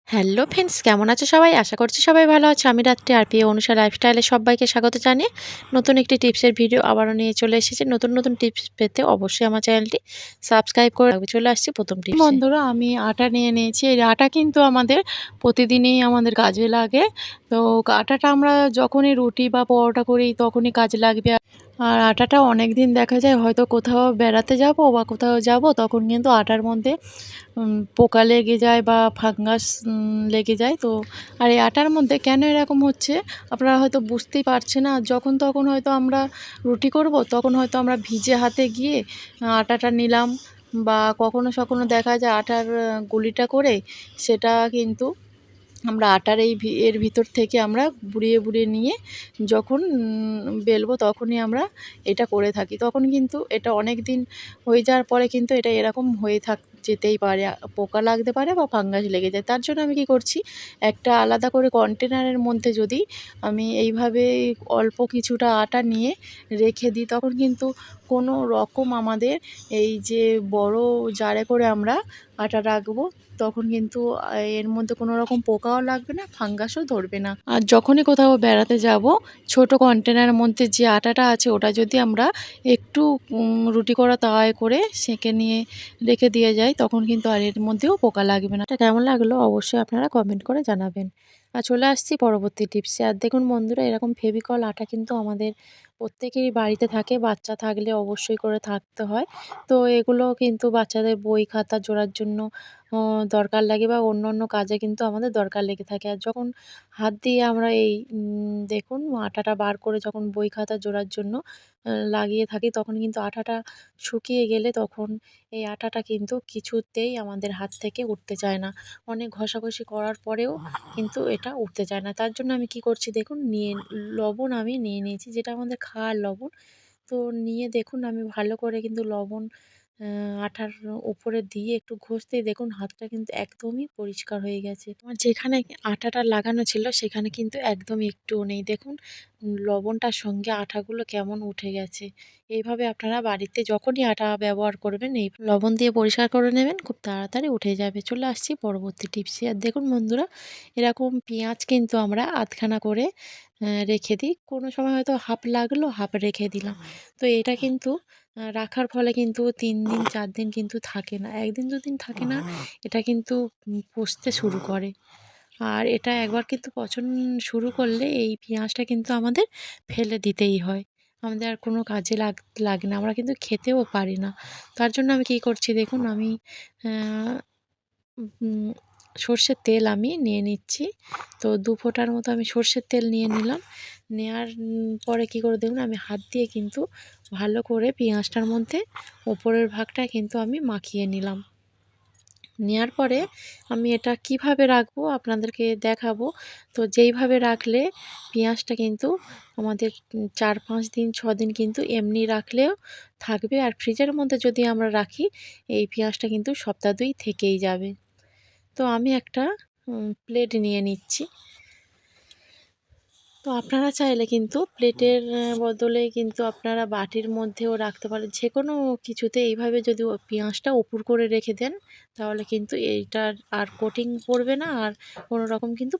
Hello friends, কেমন আছো সবাই? আশা করছি সবাই ভালো আছো। আমি রাত্রি আর প্রিয় অনুষা লাইফস্টাইলে সবাইকে স্বাগত জানিয়ে নতুন একটি টিপসের ভিডিও আবারও নিয়ে চলে এসেছি। নতুন টিপস পেতে অবশ্যই আমার চ্যানেলটি সাবস্ক্রাইব করে রাখবে। চলে আসছি প্রথম টিপসে। বন্ধুরা, আমি আটা নিয়ে নিয়েছি। এই আটা কিন্তু আমাদের প্রতিদিনই আমাদের কাজে লাগে। তো আটাটা আমরা যখনই রুটি বা পরোটা করি তখনই কাজে লাগবে। আর আটাটা অনেক দিন দেখা যায় হয়তো কোথাও বেড়াতে যাব বা কোথাও যাব, তখন কিন্তু আটার মধ্যে পোকা লেগে যায় বা ফাঙ্গাস লেগে যায়। তো আর এই আটার মধ্যে কেন এরকম হচ্ছে আপনারা হয়তো বুঝতেই পারছেন না। যখন তখন হয়তো আমরা রুটি করব, তখন হয়তো আমরা ভিজে হাতে গিয়ে আটাটা নিলাম, বা কখনো দেখা যায় আটার গুলিটা করে সেটা কিন্তু আমরা আটার এর ভিতর থেকে আমরা বুড়িয়ে নিয়ে যখন বেলবো তখনই আমরা এটা করে থাকি। তখন কিন্তু এটা অনেক দিন হয়ে যাওয়ার পরে কিন্তু এটা এরকম হয়ে যেতেই পারে। পোকা লাগতে পারে বা ফাঙ্গাস লেগে যায়। তার জন্য আমি কি করছি, একটা আলাদা করে কন্টেনারের মধ্যে যদি আমি এইভাবে অল্প কিছুটা আটা নিয়ে রেখে দিই, তখন কিন্তু কোনো রকম আমাদের এই যে বড় জারে করে আমরা আটা রাখবো, তখন কিন্তু এর মধ্যে কোনো রকম পোকাও লাগবে না, ফাঙ্গাসও ধরবে না। আর যখনই কোথাও বেড়াতে যাব, ছোট কন্টেনারের মধ্যে যে আটাটা আছে ওটা যদি আমরা একটু রুটি করা তাওয়ায় করে সেঁকে নিয়ে রেখে দিয়ে যাই, তখন কিন্তু আর এর মধ্যেও পোকা লাগবে না। এটা কেমন লাগলো অবশ্যই আপনারা কমেন্ট করে জানাবেন। আর চলে আসছি পরবর্তী টিপসে। আর দেখুন বন্ধুরা, এরকম ফেভিকল আটা কিন্তু আমাদের প্রত্যেকেরই বাড়িতে থাকে। বাচ্চা থাকলে অবশ্যই করে থাকতে হয়। তো এগুলো কিন্তু বাচ্চাদের বই খাতা জোড়ার জন্য দরকার লাগে, বা অন্য কাজে কিন্তু আমাদের দরকার লেগে থাকে। আর যখন হাত দিয়ে আমরা এই দেখুন আটাটা বার করে যখন বই খাতা জোড়ার জন্য লাগিয়ে থাকি, তখন কিন্তু আটাটা শুকিয়ে গেলে তখন এই আটাটা কিন্তু কিছুতেই আমাদের হাত থেকে উঠতে চায় না। অনেক ঘষাঘষি করার পরেও কিন্তু এটা উঠতে চায় না। তার জন্য আমি কি করছি দেখুন, লবণ আমি নিয়ে নিয়েছি, যেটা আমাদের খাওয়ার লবণ। তো নিয়ে দেখুন আমি ভালো করে কিন্তু লবণ আটার উপরে দিয়ে একটু ঘষতেই দেখুন হাতটা কিন্তু একদমই পরিষ্কার হয়ে গেছে। আমার যেখানে আটাটা লাগানো ছিল সেখানে কিন্তু একদম একটুও নেই। দেখুন লবণটার সঙ্গে আটাগুলো কেমন উঠে গেছে। এইভাবে আপনারা বাড়িতে যখনই আটা ব্যবহার করবেন এই লবণ দিয়ে পরিষ্কার করে নেবেন, খুব তাড়াতাড়ি উঠে যাবে। চলে আসছি পরবর্তী টিপসে। আর দেখুন বন্ধুরা, এরকম পেঁয়াজ কিন্তু আমরা আধখানা করে রেখে দিই। কোনো সময় হয়তো হাফ লাগলো, হাফ রেখে দিলাম। তো এটা কিন্তু রাখার ফলে কিন্তু ৩ দিন ৪ দিন কিন্তু থাকে না। ১ দিন ২ দিন থাকে না, এটা কিন্তু পচতে শুরু করে। আর এটা একবার কিন্তু পচন শুরু করলে এই পেঁয়াজটা কিন্তু আমাদের ফেলে দিতেই হয়। আমাদের আর কোনো কাজে লাগে না। আমরা কিন্তু খেতেও পারি না। তার জন্য আমি কী করছি দেখুন, আমি আ উম সর্ষের তেল আমি নিয়ে নিচ্ছি। তো ২ ফোঁটার মতো আমি সর্ষের তেল নিয়ে নিলাম। নেয়ার পরে কী করে দেখুন, আমি হাত দিয়ে কিন্তু ভালো করে পেঁয়াজটার মধ্যে ওপরের ভাগটা কিন্তু আমি মাখিয়ে নিলাম। নেয়ার পরে আমি এটা কিভাবে রাখবো আপনাদেরকে দেখাবো। তো যেইভাবে রাখলে পেঁয়াজটা কিন্তু আমাদের ৪-৫ দিন ৬ দিন কিন্তু এমনি রাখলেও থাকবে। আর ফ্রিজের মধ্যে যদি আমরা রাখি, এই পেঁয়াজটা কিন্তু সপ্তাহ ২ থেকেই যাবে। তো আমি একটা প্লেট নিয়ে নিচ্ছি। তো আপনারা চাইলে কিন্তু প্লেটের বদলে কিন্তু আপনারা বাটির মধ্যেও রাখতে পারেন। যেকোনো কিছুতে এইভাবে যদি পেঁয়াজটা উপুড় করে রেখে দেন, তাহলে কিন্তু এইটার আর কোটিং পড়বে না, আর কোনো রকম কিন্তু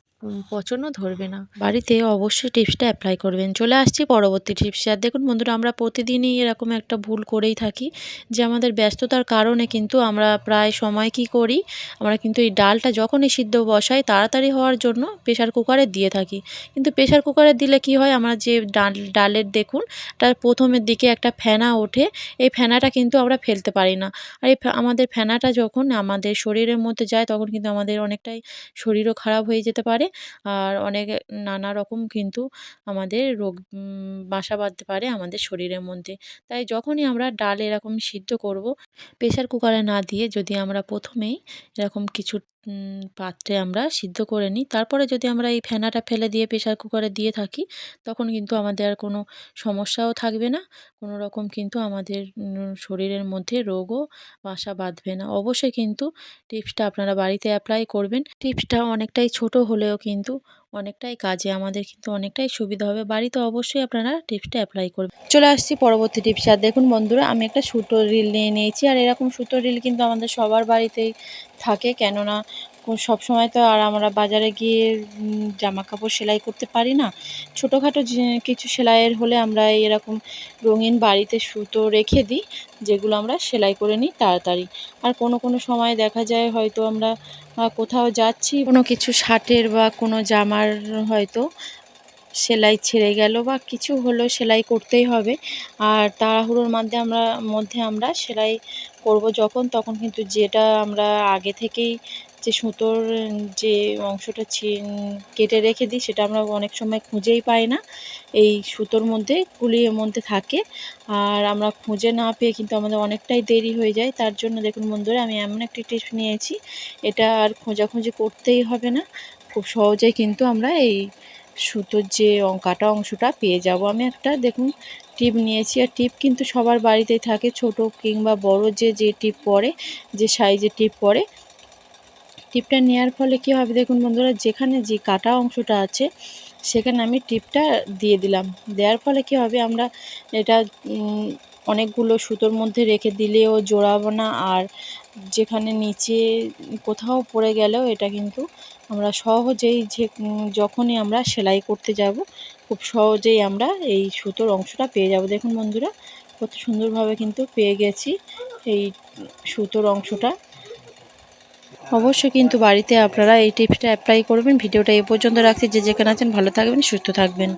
পচনও ধরবে না। বাড়িতে অবশ্যই টিপসটা অ্যাপ্লাই করবেন। চলে আসছি পরবর্তী টিপসে। আর দেখুন বন্ধুরা, আমরা প্রতিদিনই এরকম একটা ভুল করেই থাকি যে আমাদের ব্যস্ততার কারণে কিন্তু আমরা প্রায় সময় কী করি, আমরা কিন্তু এই ডালটা যখনই সিদ্ধ বসাই তাড়াতাড়ি হওয়ার জন্য প্রেশার কুকারে দিয়ে থাকি। কিন্তু প্রেশার কুকারে দিলে কি হয়, আমরা যে ডালের দেখুন তার প্রথমের দিকে একটা ফেনা ওঠে, এই ফেনাটা কিন্তু আমরা ফেলতে পারি না। আর এই আমাদের ফেনাটা যখন আমাদের শরীরের মধ্যে যায় তখন কিন্তু আমাদের অনেকটাই শরীরও খারাপ হয়ে যেতে পারে। আর অনেক নানা রকম কিন্তু আমাদের রোগ বাসা বাঁধতে পারে আমাদের শরীরের মধ্যে। তাই যখনই আমরা ডাল এরকম সিদ্ধ করব, প্রেশার কুকারে না দিয়ে যদি আমরা প্রথমেই এরকম কিছু পাত্রে আমরা সিদ্ধ করে নিই, তারপরে যদি আমরা এই ফেনাটা ফেলে দিয়ে প্রেশার কুকারে দিয়ে থাকি, তখন কিন্তু আমাদের আর কোনো সমস্যাও থাকবে না। কোনো রকম কিন্তু আমাদের শরীরের মধ্যে রোগও বাসা বাঁধবে না। অবশ্যই কিন্তু টিপসটা আপনারা বাড়িতে অ্যাপ্লাই করবেন। টিপসটা অনেকটাই ছোট হলেও কিন্তু অনেকটাই কাজে, আমাদের কিন্তু অনেকটাই সুবিধা হবে। বাড়িতে অবশ্যই আপনারা টিপসটা অ্যাপ্লাই করবেন। চলে আসছি পরবর্তী টিপসে। আর দেখুন বন্ধুরা, আমি একটা সুতোর রিল নিয়ে নিয়েছি। আর এরকম সুতোর রিল কিন্তু আমাদের সবার বাড়িতেই থাকে, কেননা সবসময় তো আর আমরা বাজারে গিয়ে জামা কাপড় সেলাই করতে পারি না। ছোটোখাটো যে কিছু সেলাইয়ের হলে আমরা এরকম রঙিন বাড়িতে সুতো রেখে দিই, যেগুলো আমরা সেলাই করে নিই তাড়াতাড়ি। আর কোনো সময় দেখা যায় হয়তো আমরা কোথাও যাচ্ছি, কোনো কিছু শার্টের বা কোনো জামার হয়তো সেলাই ছিঁড়ে গেল বা কিছু হলো, সেলাই করতেই হবে। আর তাড়াহুড়োর মধ্যে আমরা সেলাই করব যখন, তখন কিন্তু যেটা আমরা আগে থেকেই যে সুতোর যে অংশটা কেটে রেখে দিই, সেটা আমরা অনেক সময় খুঁজেই পাই না। এই সুতোর মধ্যে কুলির মধ্যে থাকে, আর আমরা খুঁজে না পেয়ে কিন্তু আমাদের অনেকটাই দেরি হয়ে যায়। তার জন্য দেখুন বন্ধুরা, আমি এমন একটি টিপস নিয়েছি, এটা আর খোঁজাখুঁজি করতেই হবে না। খুব সহজেই কিন্তু আমরা এই সুতোর যে কাটা অংশটা পেয়ে যাব। আমি একটা দেখুন টিপ নিয়েছি, আর টিপ কিন্তু সবার বাড়িতেই থাকে, ছোট কিংবা বড় যে টিপ পড়ে, যে সাইজের টিপ পড়ে। টিপটা নেওয়ার ফলে কী হবে দেখুন বন্ধুরা, যেখানে যে কাটা অংশটা আছে সেখানে আমি টিপটা দিয়ে দিলাম। দেওয়ার ফলে কী হবে, আমরা এটা অনেকগুলো সুতোর মধ্যে রেখে দিলেও জোড়াবো না, আর যেখানে নিচে কোথাও পড়ে গেলেও এটা কিন্তু আমরা সহজেই যখনই আমরা সেলাই করতে যাব, খুব সহজেই আমরা এই সুতোর অংশটা পেয়ে যাব। দেখুন বন্ধুরা, কত সুন্দরভাবে কিন্তু পেয়ে গেছি এই সুতোর অংশটা। অবশ্যই কিন্তু বাড়িতে আপনারা এই টিপসটা অ্যাপ্লাই করবেন। ভিডিওটা এ পর্যন্ত রাখছি। যে যেখানে আছেন ভালো থাকবেন, সুস্থ থাকবেন।